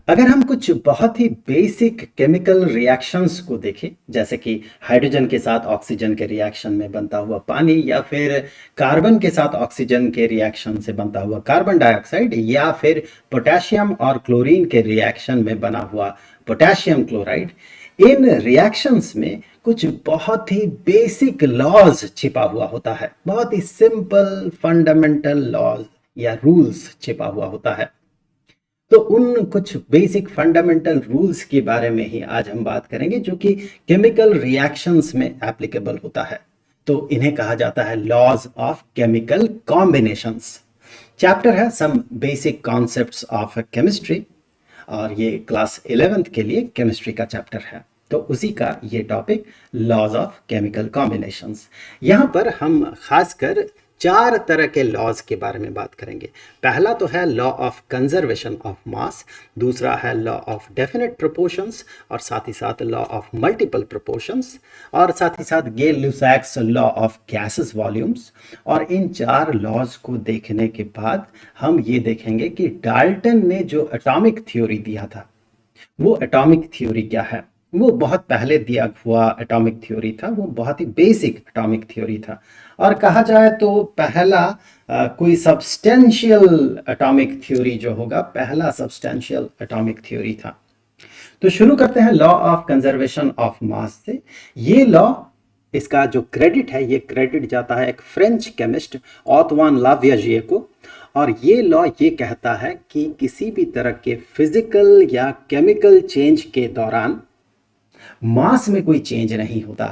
अगर हम कुछ बहुत ही बेसिक केमिकल रिएक्शंस को देखें, जैसे कि हाइड्रोजन के साथ ऑक्सीजन के रिएक्शन में बनता हुआ पानी, या फिर कार्बन के साथ ऑक्सीजन के रिएक्शन से बनता हुआ कार्बन डाइऑक्साइड, या फिर पोटेशियम और क्लोरीन के रिएक्शन में बना हुआ पोटेशियम क्लोराइड, इन रिएक्शंस में कुछ बहुत ही बेसिक लॉज छिपा हुआ होता है। बहुत ही सिंपल फंडामेंटल लॉज या रूल्स छिपा हुआ होता है। तो उन कुछ बेसिक फंडामेंटल रूल्स के बारे में ही आज हम बात करेंगे, जो कि केमिकल रिएक्शंस में एप्लीकेबल होता है। तो इन्हें कहा जाता है laws of chemical combinations. Chapter है some basic concepts of chemistry, और ये क्लास 11th के लिए केमिस्ट्री का चैप्टर है। तो उसी का ये topic laws of chemical combinations. यहाँ पर हम खासकर 4 तरह के लॉज के बारे में बात करेंगे। पहला तो है law of conservation of mass, दूसरा है लॉ ऑफ डेफिनेट प्रोपोर्शंस, और साथ ही साथ लॉ ऑफ मल्टीपल प्रोपोर्शंस, और साथ ही साथ गेल-लुसाक्स लॉ ऑफ गैसेस वॉल्यूम्स। और इन 4 लॉज को देखने के बाद हम ये देखेंगे कि डाल्टन ने जो एटॉमिक थ्योरी दिया था, वो एटॉमिक थ्योरी क्या है। वो बहुत पहले दिया हुआ एटॉमिक थ्योरी था, वो बहुत ही बेसिक एटॉमिक थ्योरी था, और कहा जाए तो पहला कोई सब्सटेंशियल एटॉमिक थ्योरी जो होगा, पहला सब्सटेंशियल एटॉमिक थ्योरी था। तो शुरू करते हैं law of conservation of mass से। ये लॉ, इसका जो क्रेडिट है, ये क्रेडिट जाता है एक फ्रेंच केमिस्ट ऑटवान लावोइजिए को। और ये लॉ ये कहता है कि किसी भी तरह के फिजिकल या केमिकल चेंज के दौरान मास में कोई चेंज नहीं होता।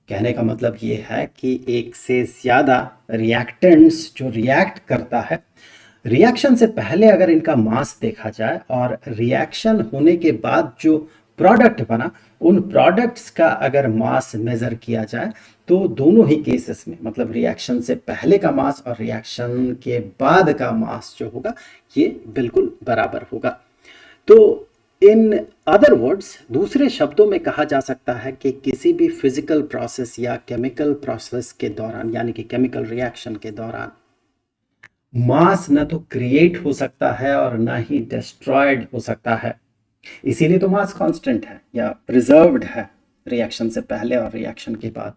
कहने का मतलब ये है कि एक से ज़्यादा रिएक्टेंट्स जो रिएक्ट करता है, रिएक्शन से पहले अगर इनका मास देखा जाए और रिएक्शन होने के बाद जो प्रोडक्ट बना, उन प्रोडक्ट्स का अगर मास मेज़र किया जाए, तो दोनों ही केसेस में, मतलब रिएक्शन से पहले का मास और रिएक्शन के बाद का मास जो होगा, ये बिल्कुल बराबर होगा। तो इन अदर वर्ड्स, दूसरे शब्दों में कहा जा सकता है कि किसी भी फिजिकल प्रोसेस या केमिकल प्रोसेस के दौरान, यानी कि केमिकल रिएक्शन के दौरान, मास न तो क्रिएट हो सकता है और ना ही डिस्ट्रॉयड हो सकता है। इसीलिए तो मास कांस्टेंट है या प्रिजर्व्ड है रिएक्शन से पहले और रिएक्शन के बाद।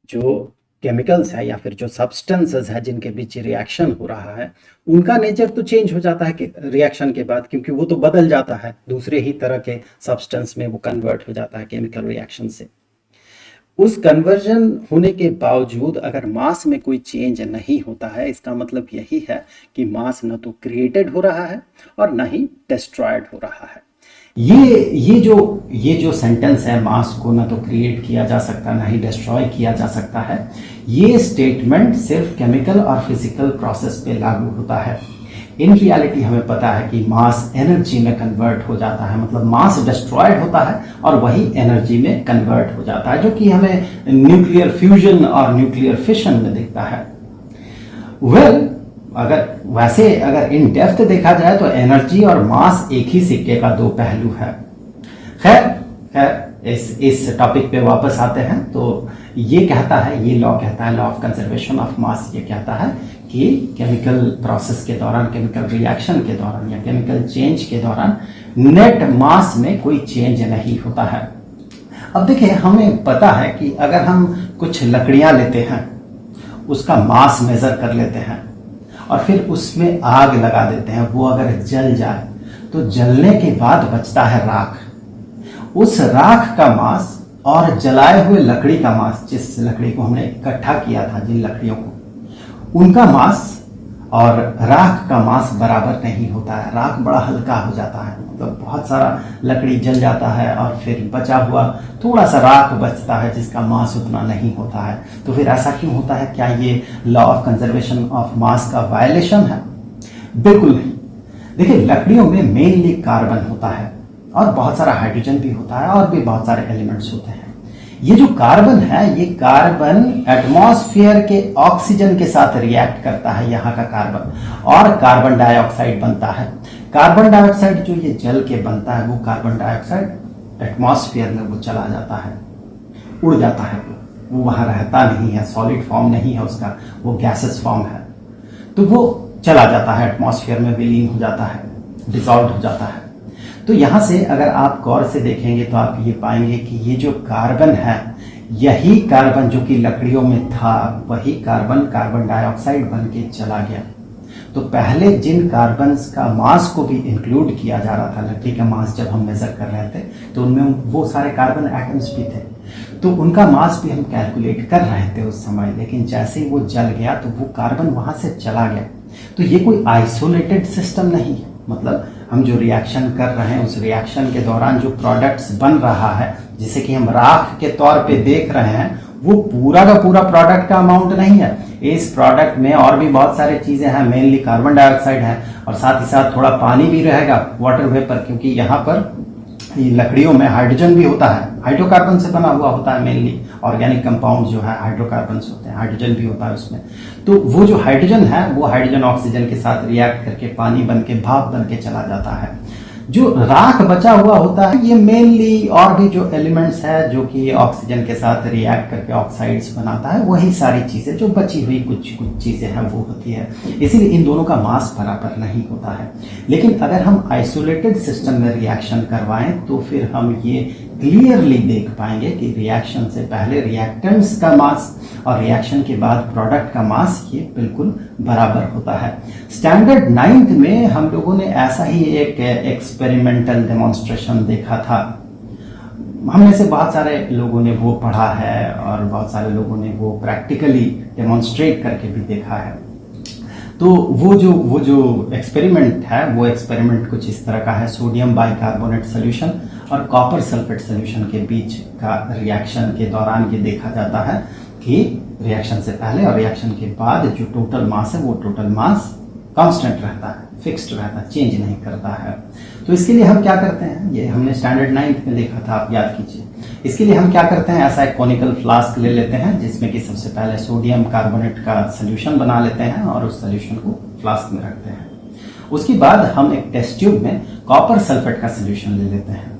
जो केमिकल्स है या फिर जो सब्सटेंसेस है जिनके बीच रिएक्शन हो रहा है, उनका नेचर तो चेंज हो जाता है कि रिएक्शन के बाद, क्योंकि वो तो बदल जाता है, दूसरे ही तरह के सब्सटेंस में वो कन्वर्ट हो जाता है केमिकल रिएक्शन से। उस कन्वर्जन होने के बावजूद अगर मास में कोई चेंज नहीं होता है, इसका मतलब यही है कि मास न तो क्रिएटेड हो रहा है और न ही डिस्ट्रॉयड हो रहा है। ये जो सेंटेंस है, मास को ना तो क्रिएट किया जा सकता ना ही डिस्ट्रॉय किया जा सकता है, ये स्टेटमेंट सिर्फ केमिकल और फिजिकल प्रोसेस पे लागू होता है। इन रियलिटी हमें पता है कि मास एनर्जी में कन्वर्ट हो जाता है, मतलब मास डिस्ट्रॉयड होता है और वही एनर्जी में कन्वर्ट हो जाता है, जो कि हमें न्यूक्लियर फ्यूजन और न्यूक्लियर फिशन में दिखता है। अगर इन डेप्थ देखा जाए तो एनर्जी और मास एक ही सिक्के का दो पहलू है। खैर इस टॉपिक पे वापस आते हैं। तो ये कहता है, ये लॉ कहता है, law of conservation of mass, ये कहता है कि केमिकल प्रोसेस के दौरान, केमिकल रिएक्शन के दौरान या केमिकल चेंज के दौरान नेट मास में कोई चेंज नहीं होता है। अब देखिए, हमें पता है कि अगर हम कुछ लकड़ियां लेते हैं, उसका मास मेजर कर लेते हैं और फिर उसमें आग लगा देते हैं, वो अगर जल जाए तो जलने के बाद बचता है राख। उस राख का मास और जलाए हुए लकड़ी का मास, जिस लकड़ी को हमने इकट्ठा किया था, जिन लकड़ियों को, उनका मास और राख का मास बराबर नहीं होता है। राख बड़ा हल्का हो जाता है, मतलब बहुत सारा लकड़ी जल जाता है और फिर बचा हुआ थोड़ा सा राख बचता है जिसका मास उतना नहीं होता है। तो फिर ऐसा क्यों होता है? क्या ये law of conservation of mass का वायलेशन है? बिल्कुल नहीं। देखिए, लकड़ियों में मेनली कार्बन होता है और बहुत सारा हाइड्रोजन भी होता है और भी बहुत सारे एलिमेंट्स होते हैं। ये जो कार्बन है, ये कार्बन एटमॉस्फेयर के ऑक्सीजन के साथ रिएक्ट करता है, यहाँ का कार्बन, और कार्बन डाइऑक्साइड बनता है। कार्बन डाइऑक्साइड जो ये जल के बनता है, वो कार्बन डाइऑक्साइड एटमॉस्फेयर में वो चला जाता है, उड़ जाता है, वो वहां रहता नहीं है, सॉलिड फॉर्म नहीं है उसका, वो गैसेस फॉर्म है। तो वो चला जाता है एटमॉस्फेयर में, विलीन हो जाता है, डिसॉल्व हो जाता है। तो यहाँ से अगर आप गौर से देखेंगे तो आप ये पाएंगे कि ये जो कार्बन है, यही कार्बन जो कि लकड़ियों में था, वही कार्बन कार्बन डाइऑक्साइड बन के चला गया। तो पहले जिन कार्बन्स का मास को भी इंक्लूड किया जा रहा था, लकड़ी का मास जब हम मेजर कर रहे थे, तो उनमें वो सारे कार्बन एटम्स भी थे, तो उनका मास भी हम कैलकुलेट कर रहे थे उस समय। लेकिन जैसे ही वो जल गया तो वो कार्बन वहां से चला गया। तो ये कोई आइसोलेटेड सिस्टम नहीं है, मतलब हम जो रिएक्शन कर रहे हैं उस रिएक्शन के दौरान जो प्रोडक्ट्स बन रहा है, जिसे कि हम राख के तौर पे देख रहे हैं, वो पूरा का पूरा प्रोडक्ट का अमाउंट नहीं है। इस प्रोडक्ट में और भी बहुत सारी चीजें हैं, मेनली कार्बन डाइऑक्साइड है और साथ ही साथ थोड़ा पानी भी रहेगा, वाटर वेपर, क्योंकि यहाँ पर लकड़ियों में हाइड्रोजन भी होता है, हाइड्रोकार्बन से बना हुआ होता है, मेनली ऑर्गेनिक कंपाउंड जो है हाइड्रोकार्बन्स होते हैं, हाइड्रोजन भी होता है उसमें। तो वो जो हाइड्रोजन है वो हाइड्रोजन ऑक्सीजन के साथ रिएक्ट करके पानी बन के भाप बन के चला जाता है। जो राख बचा हुआ होता है ये मेनली और भी जो एलिमेंट्स है जो कि ऑक्सीजन के साथ रिएक्ट करके ऑक्साइड्स बनाता है, वही सारी चीजें जो बची हुई कुछ चीजें हैं वो होती है। इसीलिए इन दोनों का मास बराबर नहीं होता है। लेकिन अगर हम आइसोलेटेड सिस्टम में रिएक्शन करवाएं तो फिर हम ये क्लियरली देख पाएंगे कि रिएक्शन से पहले रिएक्टेंट्स का मास और रिएक्शन के बाद प्रोडक्ट का मास ये बिल्कुल बराबर होता है। स्टैंडर्ड 9th में हम लोगों ने ऐसा ही एक एक्सपेरिमेंटल डेमोन्स्ट्रेशन देखा था। हम में से बहुत सारे लोगों ने वो पढ़ा है और बहुत सारे लोगों ने वो प्रैक्टिकली डेमोन्स्ट्रेट करके भी देखा है। तो वो जो एक्सपेरिमेंट है वो एक्सपेरिमेंट कुछ इस तरह का है। सोडियम बाइकार्बोनेट सोल्यूशन और कॉपर सल्फेट सोल्यूशन के बीच का रिएक्शन के दौरान ये देखा जाता है कि रिएक्शन से पहले और रिएक्शन के बाद जो टोटल मास है वो टोटल मास कांस्टेंट रहता है, फिक्स्ड रहता है, चेंज नहीं करता है। तो इसके लिए हम क्या करते हैं, ये हमने स्टैंडर्ड 9th में देखा था, आप याद कीजिए। इसके लिए हम क्या करते हैं, ऐसा एक कॉनिकल फ्लास्क ले लेते हैं जिसमें कि सबसे पहले सोडियम कार्बोनेट का सोल्यूशन बना लेते हैं और उस सोल्यूशन को फ्लास्क में रखते हैं। उसके बाद हम एक टेस्ट ट्यूब में कॉपर सल्फेट का सोल्यूशन ले लेते हैं।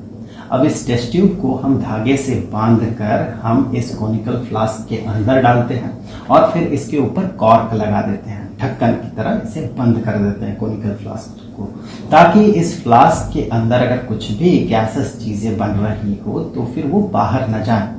अब इस टेस्ट ट्यूब को हम धागे से बांधकर हम इस कॉनिकल फ्लास्क के अंदर डालते हैं और फिर इसके ऊपर कॉर्क लगा देते हैं, ढक्कन की तरह इसे बंद कर देते हैं कॉनिकल फ्लास्क को, ताकि इस फ्लास्क के अंदर अगर कुछ भी गैसेस चीजें बन रही हो तो फिर वो बाहर न जाए,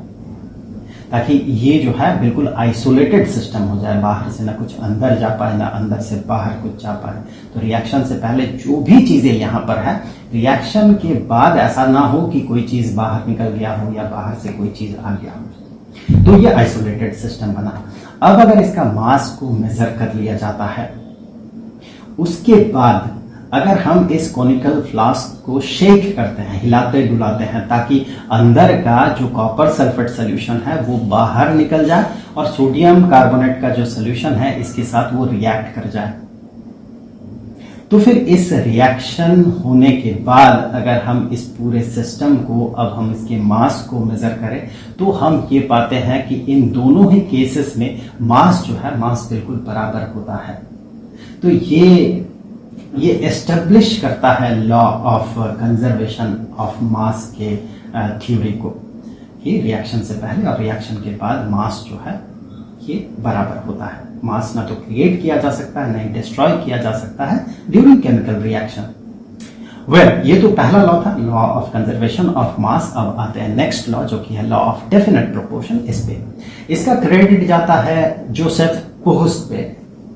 ताकि ये जो है बिल्कुल आइसोलेटेड सिस्टम हो जाए, बाहर से ना कुछ अंदर जा पाए ना अंदर से बाहर कुछ जा पाए। तो रिएक्शन से पहले जो भी चीजें यहाँ पर है, रिएक्शन के बाद ऐसा ना हो कि कोई चीज बाहर निकल गया हो या बाहर से कोई चीज आ गया हो। तो ये आइसोलेटेड सिस्टम बना। अब अगर इसका मास को मेजर कर लिया जाता है, उसके बाद अगर हम इस कॉनिकल फ्लास्क को शेक करते हैं, हिलाते डुलाते हैं, ताकि अंदर का जो कॉपर सल्फेट सोल्यूशन है वो बाहर निकल जाए और सोडियम कार्बोनेट का जो सोल्यूशन है इसके साथ वो रिएक्ट कर जाए, तो फिर इस रिएक्शन होने के बाद अगर हम इस पूरे सिस्टम को, अब हम इसके मास को मेजर करें तो हम ये पाते हैं कि इन दोनों ही केसेस में मास जो है, मास बिल्कुल बराबर होता है। तो ये एस्टेब्लिश करता है law of conservation of mass के थ्योरी को, कि रिएक्शन से पहले और रिएक्शन के बाद मास जो है ये बराबर होता है। मास ना तो क्रिएट किया जा सकता है, ना ही डिस्ट्रॉय किया जा सकता है ड्यूरिंग केमिकल रिएक्शन। ये तो पहला लॉ था, law of conservation of mass. अब आते हैं नेक्स्ट लॉ जो कि है लॉ ऑफ डेफिनेट प्रोपोर्शन। इस पे इसका क्रेडिट जाता है जोसेफ प्रूस्ट पे,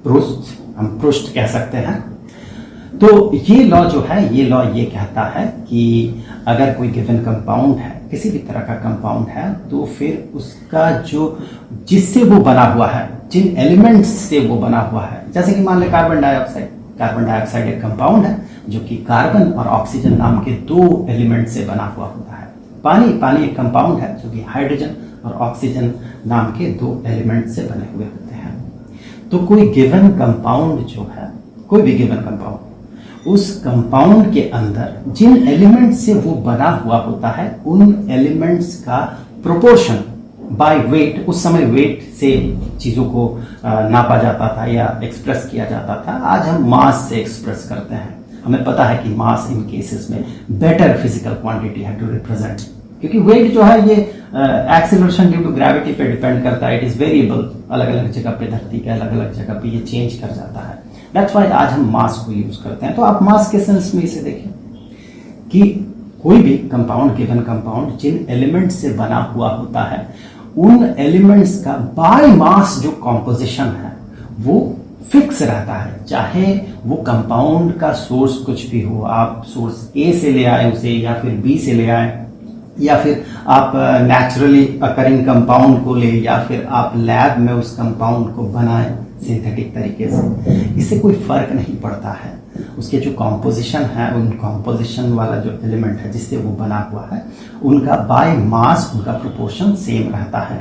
प्रूस्ट, हम प्रूस्ट कह सकते हैं। तो ये लॉ जो है, ये लॉ ये कहता है कि अगर कोई गिवन कंपाउंड है, किसी भी तरह का कंपाउंड है, तो फिर उसका जो जिससे वो बना हुआ है, जिन एलिमेंट्स से वो बना हुआ है, जैसे कि मान लें कार्बन डाइऑक्साइड। कार्बन डाइऑक्साइड एक कंपाउंड है जो कि कार्बन और ऑक्सीजन नाम के दो एलिमेंट से बना हुआ होता है। पानी एक कंपाउंड है जो कि हाइड्रोजन और ऑक्सीजन नाम के दो एलिमेंट से बने हुए होते हैं। तो कोई गिवन कंपाउंड जो है, कोई भी गिवन कंपाउंड, उस कंपाउंड के अंदर जिन एलिमेंट से वो बना हुआ होता है, उन एलिमेंट्स का प्रोपोर्शन बाय वेट, उस समय वेट से चीजों को नापा जाता था या एक्सप्रेस किया जाता था। आज हम मास से एक्सप्रेस करते हैं। हमें पता है कि मास इन केसेस में बेटर फिजिकल क्वांटिटी है टू रिप्रेजेंट, क्योंकि वेट जो है ये एक्सीलरेशन ड्यू टू ग्रेविटी पे डिपेंड करता है। इट इज वेरिएबल, अलग अलग जगह पे धरती के अलग अलग जगह पे ये चेंज कर जाता है। दैट्स व्हाई आज हम मास को यूज करते हैं। तो आप मास के सेंस में इसे देखें, कि कोई भी कंपाउंड, गिवन कंपाउंड जिन एलिमेंट से बना हुआ होता है, उन एलिमेंट्स का बाय मास जो कॉम्पोजिशन है वो फिक्स रहता है। चाहे वो कंपाउंड का सोर्स कुछ भी हो, आप सोर्स ए से ले आए उसे, या फिर बी से ले आए, या फिर आप नेचुरली अकरिंग कंपाउंड को ले, या फिर आप लैब में उस कंपाउंड को बनाएं सिंथेटिक तरीके से, इससे कोई फर्क नहीं पड़ता है। उसके जो कॉम्पोजिशन है, उन कॉम्पोजिशन वाला जो एलिमेंट है जिससे वो बना हुआ है, उनका बाय मास, उनका प्रोपोर्शन सेम रहता है।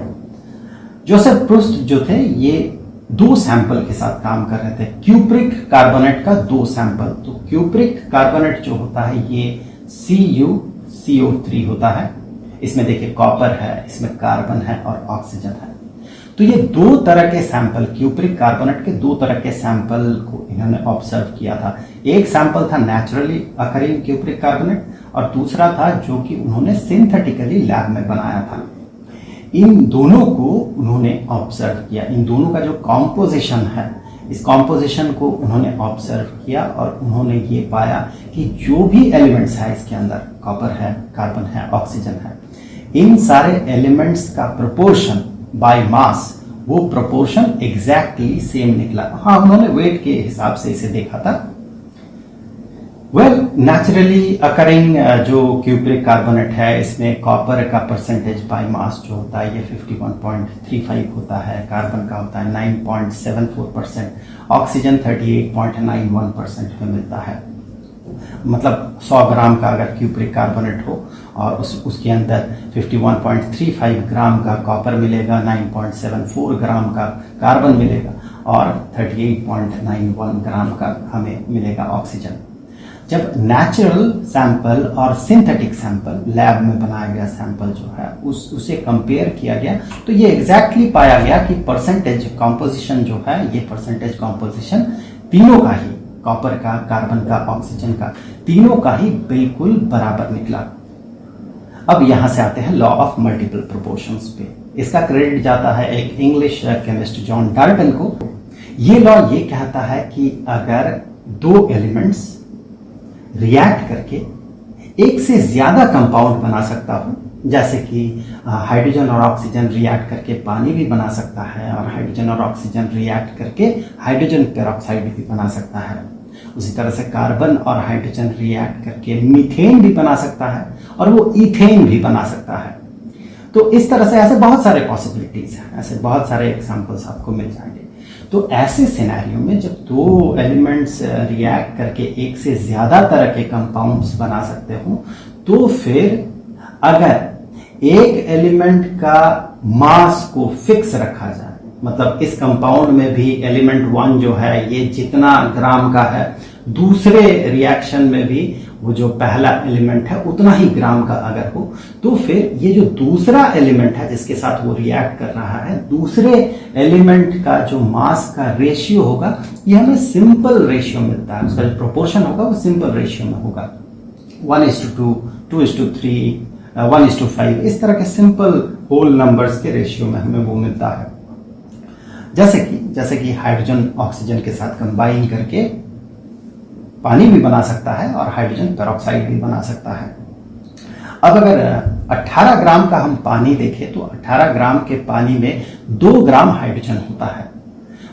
जोसेफ प्रूस्ट जो थे, ये 2 सैंपल के साथ काम कर रहे थे, क्यूप्रिक कार्बोनेट का 2 सैंपल। तो क्यूप्रिक कार्बोनेट जो होता है ये CuCO3 होता है। इसमें देखिए कॉपर है, इसमें कार्बन है और ऑक्सीजन है। तो ये 2 तरह के सैंपल, क्यूप्रिक कार्बोनेट के 2 तरह के सैंपल को इन्होंने ऑब्जर्व किया था। एक सैंपल था नेचुरली अकरिंग क्यूप्रिक कार्बोनेट, और दूसरा था जो कि उन्होंने सिंथेटिकली लैब में बनाया था। इन दोनों को उन्होंने ऑब्जर्व किया, इन दोनों का जो कॉम्पोजिशन है, इस कॉम्पोजिशन को उन्होंने ऑब्जर्व किया और उन्होंने ये पाया कि जो भी एलिमेंट्स है इसके अंदर, कॉपर है, कार्बन है, ऑक्सीजन है, इन सारे एलिमेंट्स का प्रोपोर्शन बाय मास, वो प्रोपोर्शन एग्जैक्टली सेम निकला। हाँ, उन्होंने वेट के हिसाब से इसे देखा था। नेचुरली अकरिंग जो क्यूप्रिक कार्बोनेट है, इसमें कॉपर का परसेंटेज बाय मास जो होता है ये 51.35 होता है, कार्बन का होता है 9.74%, ऑक्सीजन 38.91% में मिलता है। मतलब 100 ग्राम का अगर क्यूप्रिक कार्बोनेट हो और उसके अंदर 51.35 ग्राम का कॉपर मिलेगा, 9.74 ग्राम का कार्बन मिलेगा और 38.91 ग्राम का हमें मिलेगा ऑक्सीजन। जब नेचुरल सैंपल और सिंथेटिक सैंपल, लैब में बनाया गया सैंपल जो है उसे कंपेयर किया गया, तो ये एग्जैक्टली पाया गया कि परसेंटेज कॉम्पोजिशन जो है, ये परसेंटेज कॉम्पोजिशन तीनों का ही, कॉपर का, कार्बन का, ऑक्सीजन का, तीनों का ही बिल्कुल बराबर निकला। अब यहां से आते हैं लॉ ऑफ मल्टीपल प्रोपोर्शंस पे। इसका क्रेडिट जाता है एक इंग्लिश केमिस्ट जॉन डाल्टन को। ये लॉ ये कहता है कि अगर 2 एलिमेंट्स रिएक्ट करके एक से ज्यादा कंपाउंड बना सकता हूं, जैसे कि हाइड्रोजन और ऑक्सीजन रिएक्ट करके पानी भी बना सकता है, और हाइड्रोजन और ऑक्सीजन रिएक्ट करके हाइड्रोजन पेरोक्साइड भी बना सकता है। उसी तरह से कार्बन और हाइड्रोजन रिएक्ट करके मीथेन भी बना सकता है, और वो इथेन भी बना सकता है। तो इस तरह से ऐसे बहुत सारे पॉसिबिलिटीज हैं, ऐसे बहुत सारे एग्जांपल्स आपको मिल जाएंगे। तो ऐसे सिनेरियो में जब 2 एलिमेंट्स रिएक्ट करके एक से ज्यादा तरह के कंपाउंड्स बना सकते हो, तो फिर अगर एक एलिमेंट का मास को फिक्स रखा जाए, मतलब इस कंपाउंड में भी एलिमेंट 1 जो है ये जितना ग्राम का है, दूसरे रिएक्शन में भी वो जो पहला एलिमेंट है उतना ही ग्राम का अगर हो, तो फिर ये जो दूसरा एलिमेंट है जिसके साथ वो रिएक्ट कर रहा है, दूसरे एलिमेंट का जो मास का रेशियो होगा, ये हमें सिंपल रेशियो मिलता है। उसका जो प्रोपोर्शन होगा वो सिंपल रेशियो में होगा, 1:2, 2:3, 1:5, इस तरह के सिंपल होल नंबर्स के रेशियो में हमें वो मिलता है। जैसे कि हाइड्रोजन ऑक्सीजन के साथ कंबाइन करके पानी भी बना सकता है और हाइड्रोजन पेरोक्साइड भी बना सकता है। अब अगर 18 ग्राम का हम पानी देखें तो 18 ग्राम के पानी में 2 ग्राम हाइड्रोजन होता है।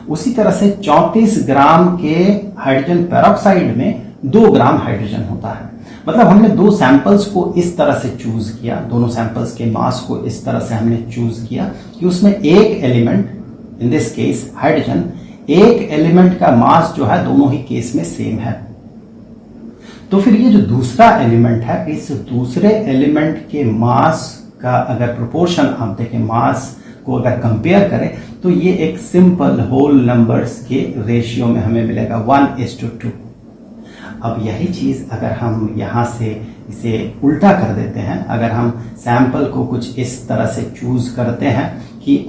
उसी तरह से 34 ग्राम के हाइड्रोजन पेरोक्साइड में 2 ग्राम हाइड्रोजन होता है। मतलब हमने 2 सैंपल्स को इस तरह से चूज किया, दोनों सैंपल्स के मास को इस तरह से हमने चूज किया कि उसमें एक element, in this case hydrogen, एक एलिमेंट का मास जो है दोनों ही केस में सेम है। तो फिर ये जो दूसरा एलिमेंट है, इस दूसरे एलिमेंट के मास का अगर प्रोपोर्शन आप देखें, मास को अगर कंपेयर करें, तो ये एक सिंपल होल नंबर्स के रेशियो में हमें मिलेगा 1:2। अब यही चीज अगर हम यहां से इसे उल्टा कर देते हैं, अगर हम सैंपल को कुछ इस तरह से चूज करते हैं कि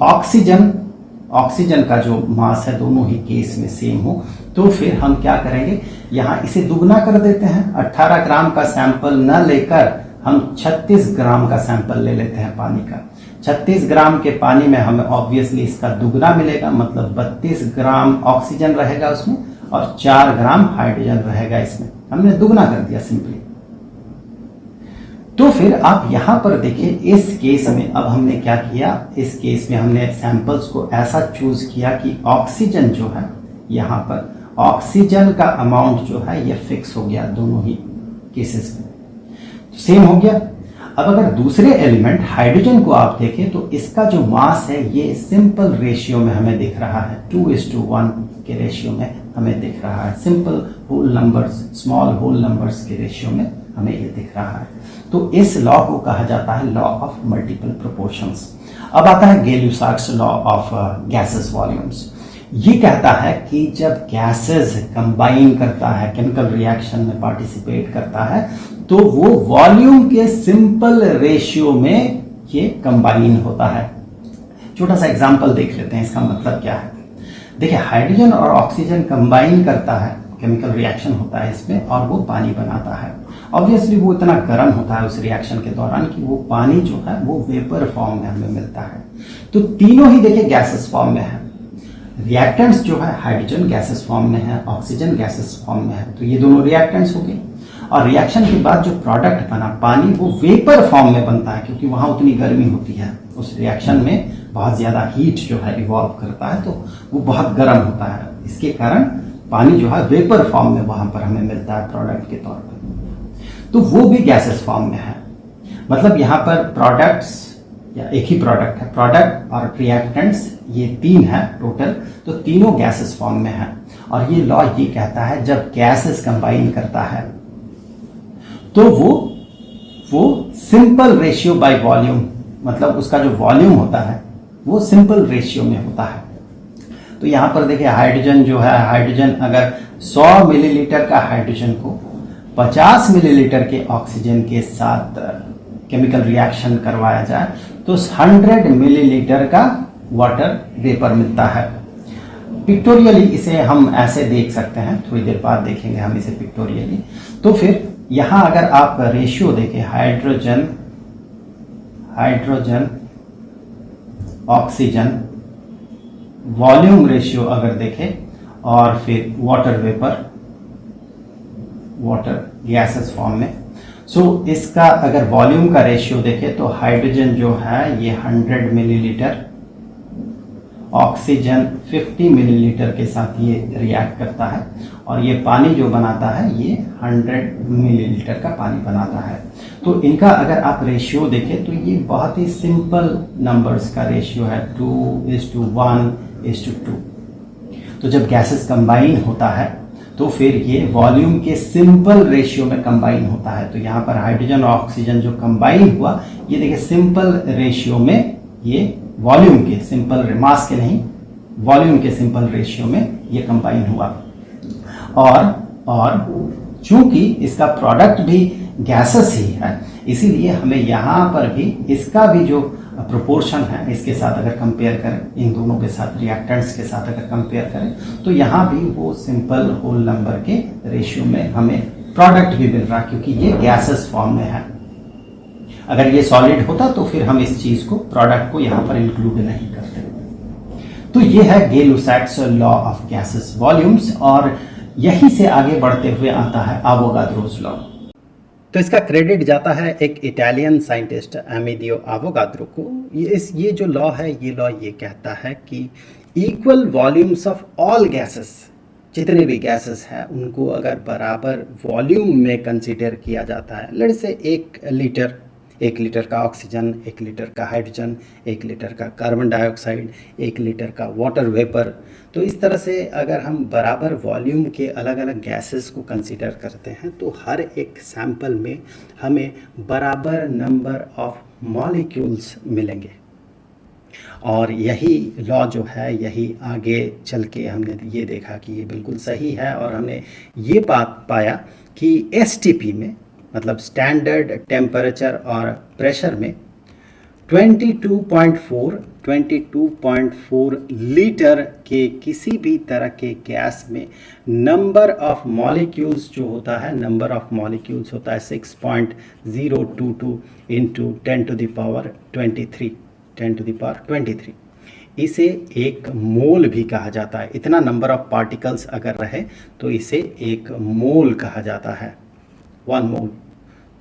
ऑक्सीजन का जो मास है दोनों ही केस में सेम हो, तो फिर हम क्या करेंगे, यहां इसे दुगना कर देते हैं। 18 ग्राम का सैंपल न लेकर हम 36 ग्राम का सैंपल ले लेते हैं पानी का। 36 ग्राम के पानी में हमें ऑब्वियसली इसका दुगना मिलेगा, मतलब 32 ग्राम ऑक्सीजन रहेगा उसमें और 4 ग्राम हाइड्रोजन रहेगा इसमें। हमने दुगना कर दिया सिंपली। तो फिर आप यहां पर देखिए, इस केस में अब हमने क्या किया, इस केस में हमने सैंपल्स को ऐसा चूज किया कि ऑक्सीजन जो है, यहां पर ऑक्सीजन का अमाउंट जो है ये फिक्स हो गया दोनों ही केसेस में, तो सेम हो गया। अब अगर दूसरे एलिमेंट हाइड्रोजन को आप देखें तो इसका जो मास है ये सिंपल रेशियो में हमें दिख रहा है, 2:1 के रेशियो में हमें दिख रहा है, simple whole numbers, small whole numbers के रेशियो में हमें ये दिख रहा है। तो इस लॉ को कहा जाता है लॉ ऑफ मल्टीपल प्रोपोर्शंस। अब आता है गै-लुसाक्स लॉ ऑफ गैसेस वॉल्यूम्स। ये कहता है कि जब गैसेस कंबाइन करता है, केमिकल रिएक्शन में पार्टिसिपेट करता है, तो वो वॉल्यूम के सिंपल रेशियो में ये कंबाइन होता है। छोटा सा एग्जांपल देख लेते हैं, इसका मतलब क्या है। देखिए, हाइड्रोजन और ऑक्सीजन कंबाइन करता है, केमिकल रिएक्शन होता है इसमें, और वो पानी बनाता है। ऑब्वियसली वो इतना गर्म होता है उस रिएक्शन के दौरान कि वो पानी जो है वो वेपर फॉर्म में हमें मिलता है। तो तीनों ही देखिए गैसेस फॉर्म में है। रिएक्टेंट्स जो है, हाइड्रोजन गैसेस फॉर्म में है, ऑक्सीजन गैसेस फॉर्म में है, तो ये दोनों रिएक्टेंट्स हो गए। और रिएक्शन के बाद जो प्रोडक्ट बना पानी, वो वेपर फॉर्म में बनता है, क्योंकि वहां उतनी गर्मी होती है, उस रिएक्शन में बहुत ज्यादा हीट जो है इवॉल्व करता है, तो वो बहुत गर्म होता है। इसके कारण पानी जो है वेपर फॉर्म में वहां पर हमें मिलता है प्रोडक्ट के तौर पर, तो वो भी गैसेस फॉर्म में है। मतलब यहाँ पर प्रोडक्ट्स, या एक ही प्रोडक्ट है, प्रोडक्ट और रिएक्टेंट्स ये तीन है टोटल, तो तीनों गैसेस फॉर्म में है। और ये लॉ ये कहता है जब गैसेस कंबाइन करता है तो वो सिंपल रेशियो बाय वॉल्यूम, मतलब उसका जो वॉल्यूम होता है वो सिंपल रेशियो में होता है। तो यहां पर देखिए, हाइड्रोजन जो है, हाइड्रोजन अगर 100 मिलीलीटर का हाइड्रोजन को 50 मिलीलीटर के ऑक्सीजन के साथ केमिकल रिएक्शन करवाया जाए तो 100 मिलीलीटर का वाटर वेपर मिलता है। पिक्टोरियली इसे हम ऐसे देख सकते हैं, थोड़ी देर बाद देखेंगे हम इसे पिक्टोरियली। तो फिर यहां अगर आप रेशियो देखें, हाइड्रोजन ऑक्सीजन वॉल्यूम रेशियो अगर देखें, और फिर water vapour, water gases form में, सो इसका अगर वॉल्यूम का रेशियो देखें तो हाइड्रोजन जो है ये 100 मिलीलीटर, ऑक्सीजन 50 मिलीलीटर के साथ ये रिएक्ट करता है, और ये पानी जो बनाता है ये 100 मिलीलीटर का पानी बनाता है। तो इनका अगर आप रेशियो देखें तो ये बहुत ही सिंपल नंबर्स का रेशियो है, 2:1:2। तो जब गैसेस कंबाइन होता है तो फिर ये वॉल्यूम के सिंपल रेशियो में कंबाइन होता है। तो यहाँ पर हाइड्रोजन और ऑक्सीजन जो कंबाइन हुआ, ये देखिए सिंपल रेशियो में, ये वॉल्यूम के सिंपल, मास के नहीं, वॉल्यूम के सिंपल रेशियो में ये कंबाइन हुआ। और चूंकि इसका प्रोडक्ट भी गैसेस ही है, इसीलिए हमें यहाँ पर भी इसका भी जो प्रोपोर्शन है, इसके साथ अगर कंपेयर करें, इन दोनों के साथ, रिएक्टेंट्स के साथ अगर कंपेयर करें, तो यहाँ भी वो सिंपल होल नंबर के रेशियो में हमें प्रोडक्ट भी मिल रहा है, क्योंकि ये गैसेस फॉर्म में है। अगर ये सॉलिड होता तो फिर हम इस चीज को, प्रोडक्ट को यहाँ पर इंक्लूड नहीं करते। तो ये है गै-लुसाक्स लॉ ऑफ गैसेस वॉल्यूम्स, और यहीं से आगे बढ़ते हुए आता है आवोगाद्रोस लॉ। तो इसका क्रेडिट जाता है एक इटालियन साइंटिस्ट अमेलियो आवोगाद्रो को। ये जो लॉ है, ये लॉ ये कहता है कि equal volumes of all gases, जितने भी गैसेस हैं उनको अगर बराबर वॉल्यूम में कंसीडर किया जाता है, लेट्स से 1 लीटर का ऑक्सीजन, 1 लीटर का हाइड्रोजन, 1 लीटर का कार्बन डाइऑक्साइड, 1 लीटर का वाटर वेपर, तो इस तरह से अगर हम बराबर वॉल्यूम के अलग अलग गैसेस को कंसीडर करते हैं तो हर एक सैंपल में हमें बराबर नंबर ऑफ मॉलिक्यूल्स मिलेंगे। और यही लॉ जो है, यही आगे चल के हमने ये देखा कि ये बिल्कुल सही है, और हमने ये बात पाया कि एसटीपी में, मतलब स्टैंडर्ड टेम्परेचर और प्रेशर में 22.4 लीटर के किसी भी तरह के गैस में नंबर ऑफ मॉलिक्यूल्स जो होता है, नंबर ऑफ मॉलिक्यूल्स होता है 6.022 इंटू 10⁻23। इसे एक मोल भी कहा जाता है। इतना नंबर ऑफ पार्टिकल्स अगर रहे तो इसे एक मोल कहा जाता है, 1 मोल।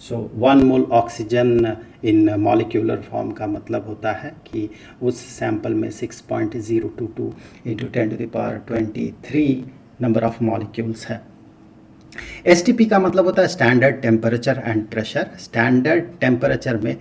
सो 1 मोल ऑक्सीजन इन मॉलिक्यूलर फॉर्म का मतलब होता है कि उस सैंपल में 6.022 इंटू 10⁻23 नंबर ऑफ मॉलिक्यूल्स है। एसटीपी का मतलब होता है standard temperature and pressure. Standard temperature में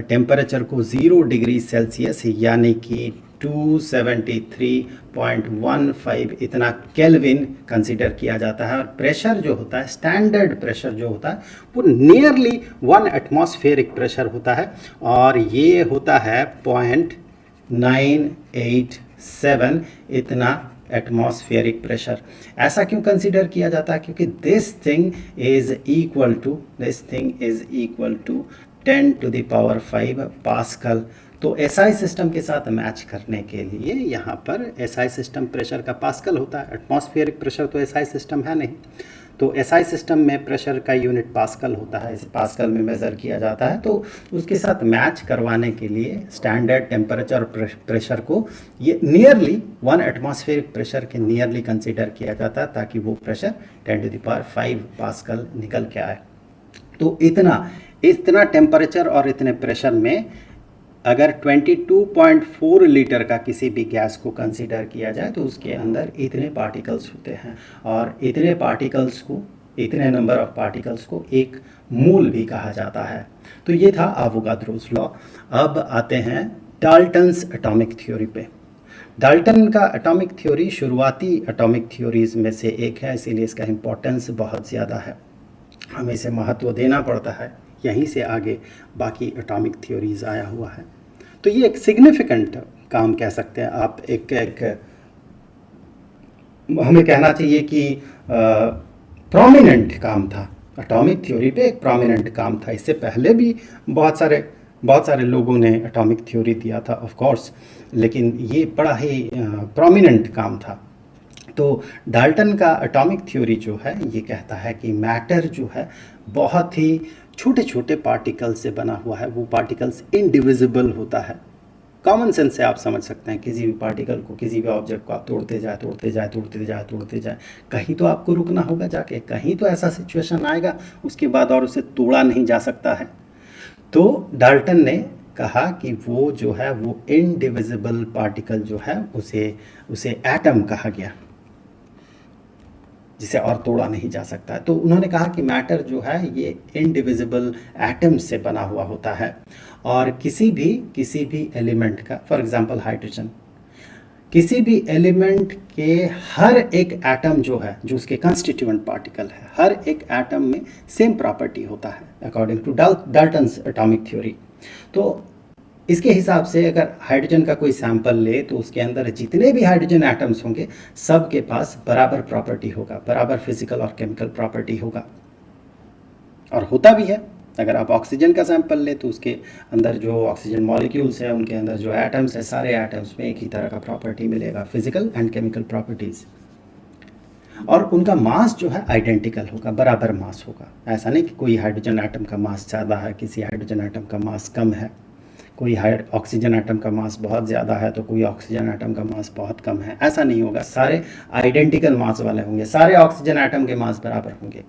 टेम्परेचर को 0 डिग्री सेल्सियस यानी कि 273.15 इतना केल्विन कंसीडर किया जाता है, और प्रेशर जो होता है, स्टैंडर्ड प्रेशर जो होता है, वो नियरली 1 एटमॉस्फेरिक प्रेशर होता है, और ये होता है 0.987 इतना एटमॉस्फेरिक प्रेशर। ऐसा क्यों कंसीडर किया जाता है? क्योंकि this thing is equal to 10⁵ pascal. तो एसआई सिस्टम के साथ मैच करने के लिए यहाँ पर एसआई सिस्टम प्रेशर का पास्कल होता है, एटमॉस्फेरिक प्रेशर तो एसआई सिस्टम है नहीं, तो एसआई सिस्टम में प्रेशर का यूनिट पास्कल होता है, इसे पास्कल में मेज़र किया जाता है। तो उसके साथ मैच करवाने के लिए स्टैंडर्ड टेम्परेचर और प्रेशर को ये नियरली 1 एटमॉस्फेरिक प्रेशर के नियरली कंसीडर किया जाता है, ताकि वो प्रेशर 10⁵ पास्कल निकल के आए। तो इतना टेम्परेचर और इतने प्रेशर में अगर 22.4 लीटर का किसी भी गैस को कंसीडर किया जाए तो उसके अंदर इतने पार्टिकल्स होते हैं, और इतने नंबर ऑफ पार्टिकल्स को एक मोल भी कहा जाता है। तो ये था एवोगाड्रोस लॉ। अब आते हैं डाल्टन्स एटॉमिक थ्योरी पे। डाल्टन का एटॉमिक थ्योरी शुरुआती एटॉमिक थ्योरीज में से एक है, इसीलिए इसका इम्पोर्टेंस बहुत ज़्यादा है, हमें इसे महत्व देना पड़ता है। यहीं से आगे बाकी एटॉमिक थ्योरीज आया हुआ है। तो ये एक सिग्निफिकेंट काम कह सकते हैं आप, हमें कहना चाहिए कि प्रोमिनेंट काम था एटॉमिक थ्योरी पे, एक प्रोमिनेंट काम था। इससे पहले भी बहुत सारे लोगों ने एटॉमिक थ्योरी दिया था ऑफ कोर्स, लेकिन ये बड़ा ही प्रोमिनेंट काम था। तो डाल्टन का एटॉमिक थ्योरी जो है ये कहता है कि मैटर जो है बहुत ही छोटे छोटे पार्टिकल से बना हुआ है, वो पार्टिकल्स इनडिविजिबल होता है। कॉमन सेंस से आप समझ सकते हैं, किसी भी पार्टिकल को, किसी भी ऑब्जेक्ट को आप तोड़ते जाए, कहीं तो आपको रुकना होगा जाके, कहीं तो ऐसा सिचुएशन आएगा उसके बाद और उसे तोड़ा नहीं जा सकता है। तो डाल्टन ने कहा कि वो जो है वो इनडिविजिबल पार्टिकल जो है उसे एटम कहा गया, जिसे और तोड़ा नहीं जा सकता है। तो उन्होंने कहा कि मैटर जो है ये इनडिविजिबल एटम्स से बना हुआ होता है, और किसी भी एलिमेंट का, फॉर एग्जांपल हाइड्रोजन, किसी भी एलिमेंट के हर एक एटम जो है, जो उसके कंस्टिट्यूएंट पार्टिकल है, हर एक एटम में सेम प्रॉपर्टी होता है according to Dalton's atomic theory. तो इसके हिसाब से अगर हाइड्रोजन का कोई सैंपल ले तो उसके अंदर जितने भी हाइड्रोजन एटम्स होंगे सबके पास बराबर प्रॉपर्टी होगा, बराबर फिजिकल और केमिकल प्रॉपर्टी होगा, और होता भी है। अगर आप ऑक्सीजन का सैंपल ले तो उसके अंदर जो ऑक्सीजन मॉलिक्यूल्स हैं, उनके अंदर जो एटम्स हैं, सारे एटम्स में एक ही तरह का प्रॉपर्टी मिलेगा, फिजिकल एंड केमिकल प्रॉपर्टीज़, और उनका मास जो है आइडेंटिकल होगा, बराबर मास होगा। ऐसा नहीं कि कोई हाइड्रोजन एटम का मास ज़्यादा है, किसी हाइड्रोजन एटम का मास कम है, कोई ऑक्सीजन एटम का मास बहुत ज़्यादा है तो कोई ऑक्सीजन एटम का मास बहुत कम है, ऐसा नहीं होगा। सारे आइडेंटिकल मास वाले होंगे, सारे ऑक्सीजन एटम के मास बराबर होंगे,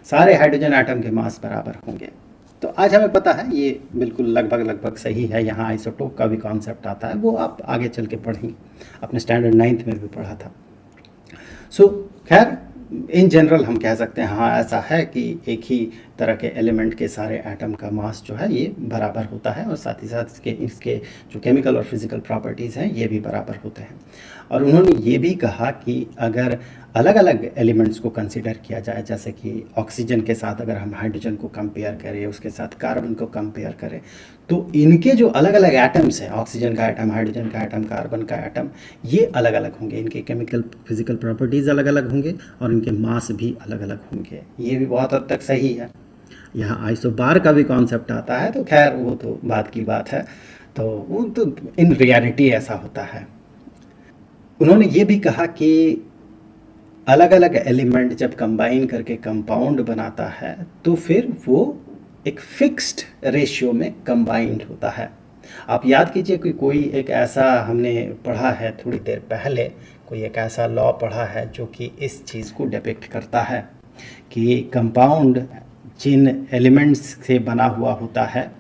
सारे हाइड्रोजन एटम के मास बराबर होंगे। तो आज हमें पता है ये बिल्कुल लगभग सही है। यहाँ आइसोटोप का भी कॉन्सेप्ट आता है, वो आप आगे चल के पढ़ेंगे, अपने स्टैंडर्ड 9th में भी पढ़ा था। सो खैर इन जनरल हम कह सकते हैं हाँ ऐसा है कि एक ही तरह के एलिमेंट के सारे एटम का मास जो है ये बराबर होता है, और साथ ही साथ इसके जो केमिकल और फिजिकल प्रॉपर्टीज़ हैं ये भी बराबर होते हैं। और उन्होंने ये भी कहा कि अगर अलग अलग एलिमेंट्स को कंसिडर किया जाए, जैसे कि ऑक्सीजन के साथ अगर हम हाइड्रोजन को कंपेयर करें, उसके साथ कार्बन को कंपेयर करें, तो इनके जो अलग अलग एटम्स हैं, ऑक्सीजन का एटम, हाइड्रोजन का एटम, कार्बन का एटम, ये अलग अलग होंगे, इनके केमिकल फिजिकल प्रॉपर्टीज़ अलग अलग होंगे, और इनके मास भी अलग अलग होंगे। ये भी बहुत हद तक सही है। यहाँ आइसोबार का भी कॉन्सेप्ट आता है, तो खैर वो तो बात की बात है, तो वो तो इन रियलिटी ऐसा होता है। उन्होंने ये भी कहा कि अलग अलग एलिमेंट जब कंबाइन करके कंपाउंड बनाता है तो फिर वो एक फिक्स्ड रेशियो में कंबाइंड होता है। आप याद कीजिए कि कोई एक ऐसा हमने पढ़ा है थोड़ी देर पहले, कोई एक ऐसा लॉ पढ़ा है जो कि इस चीज़ को डिपिक्ट करता है कि कंपाउंड जिन एलिमेंट्स से बना हुआ होता है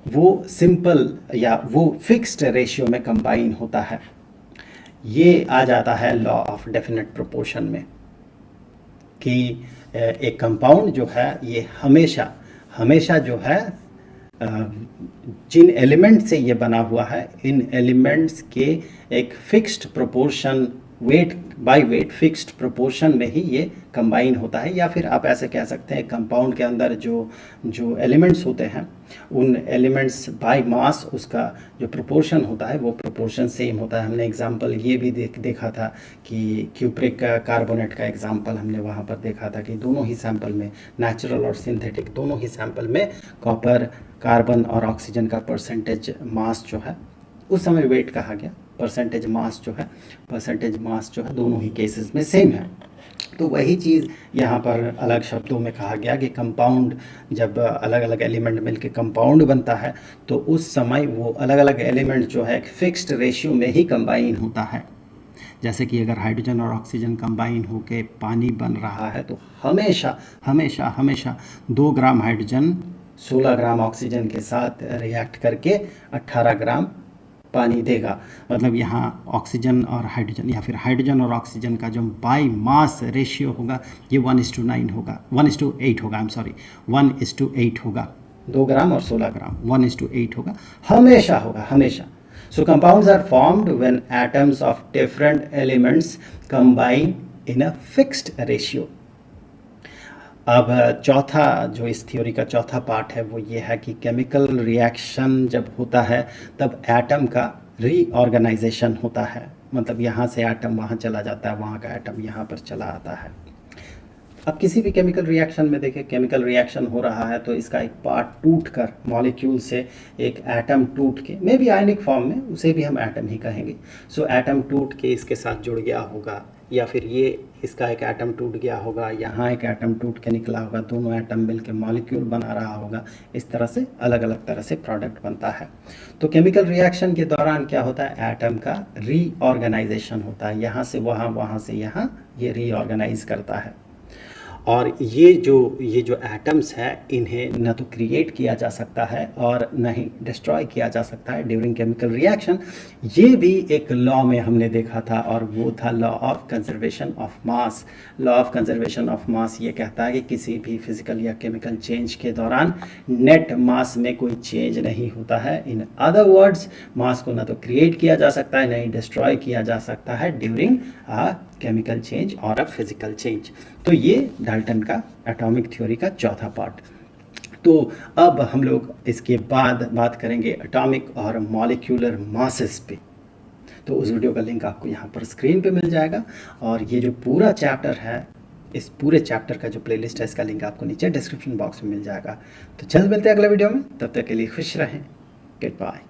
वो सिंपल या वो फिक्स्ड रेशियो में कंबाइन होता है। ये आ जाता है लॉ ऑफ डेफिनेट प्रोपोर्शन में कि एक कंपाउंड जो है ये हमेशा हमेशा जो है जिन एलिमेंट से ये बना हुआ है इन एलिमेंट्स के एक fixed proportion weight by weight fixed proportion में ही ये कंबाइन होता है। या फिर आप ऐसे कह सकते हैं कंपाउंड के अंदर जो जो एलिमेंट्स होते हैं उन एलिमेंट्स बाय मास उसका जो प्रोपोर्शन होता है वो प्रोपोर्शन सेम होता है। हमने एग्जांपल ये भी देखा था कि क्यूप्रिक कार्बोनेट का एग्जांपल हमने वहाँ पर देखा था कि दोनों ही सैंपल में नेचुरल और सिंथेटिक दोनों ही सैंपल में कॉपर कार्बन और ऑक्सीजन का परसेंटेज मास जो है उस समय वेट कहा गया, परसेंटेज मास जो है दोनों ही केसेस में सेम है। तो वही चीज़ यहाँ पर अलग शब्दों में कहा गया कि कंपाउंड जब अलग अलग एलिमेंट मिलके कंपाउंड बनता है तो उस समय वो अलग अलग एलिमेंट जो है एक फिक्स्ड रेशियो में ही कंबाइन होता है। जैसे कि अगर हाइड्रोजन और ऑक्सीजन कंबाइन होके पानी बन रहा है तो हमेशा हमेशा हमेशा 2 ग्राम हाइड्रोजन 16 ग्राम ऑक्सीजन के साथ रिएक्ट करके 18 ग्राम पानी देगा। मतलब यहाँ ऑक्सीजन और हाइड्रोजन या फिर हाइड्रोजन और ऑक्सीजन का जो बाय मास रेशियो होगा ये 1:9 होगा, 1:8 होगा, 1:8 होगा। 2 ग्राम और 16 ग्राम 1:8 होगा, हमेशा होगा, हमेशा। So compounds are formed when atoms of different elements combine in a fixed ratio. अब चौथा जो इस थ्योरी का चौथा पार्ट है वो ये है कि केमिकल रिएक्शन जब होता है तब एटम का रीऑर्गेनाइजेशन होता है। मतलब यहाँ से एटम वहाँ चला जाता है, वहाँ का एटम यहाँ पर चला आता है। अब किसी भी केमिकल रिएक्शन में देखिए केमिकल रिएक्शन हो रहा है तो इसका एक पार्ट टूट कर मॉलिक्यूल से एक एटम टूट के मे बी आयनिक फॉर्म में उसे भी हम एटम ही कहेंगे। सो एटम टूट के इसके साथ जुड़ गया होगा या फिर ये इसका एक एटम टूट गया होगा, यहाँ एक एटम टूट के निकला होगा, दोनों एटम मिलकर मॉलिक्यूल बना रहा होगा। इस तरह से अलग अलग तरह से प्रोडक्ट बनता है। तो केमिकल रिएक्शन के दौरान क्या होता है एटम का रीऑर्गेनाइजेशन होता है, यहाँ से वहाँ, वहाँ से यहाँ, ये रीऑर्गेनाइज करता है। और ये जो एटम्स हैं इन्हें न तो क्रिएट किया जा सकता है और न ही डिस्ट्रॉय किया जा सकता है ड्यूरिंग केमिकल रिएक्शन। ये भी एक लॉ में हमने देखा था और वो था law of conservation of mass. Law of conservation of mass ये कहता है कि किसी भी फिजिकल या केमिकल चेंज के दौरान नेट मास में कोई चेंज नहीं होता है। इन अदर वर्ड्स मास को न तो क्रिएट किया जा सकता है न ही डिस्ट्रॉय किया जा सकता है ड्यूरिंग अ केमिकल चेंज और अ फिजिकल चेंज। तो ये डाल्टन का एटॉमिक थ्योरी का चौथा पार्ट। तो अब हम लोग इसके बाद बात करेंगे एटॉमिक और मॉलिक्यूलर मासेस पे। तो उस वीडियो का लिंक आपको यहाँ पर स्क्रीन पे मिल जाएगा और ये जो पूरा चैप्टर है इस पूरे चैप्टर का जो प्लेलिस्ट है इसका लिंक आपको नीचे डिस्क्रिप्शन बॉक्स में मिल जाएगा। तो जल्द मिलते हैं अगले वीडियो में, तब तक के लिए खुश रहें। Good bye.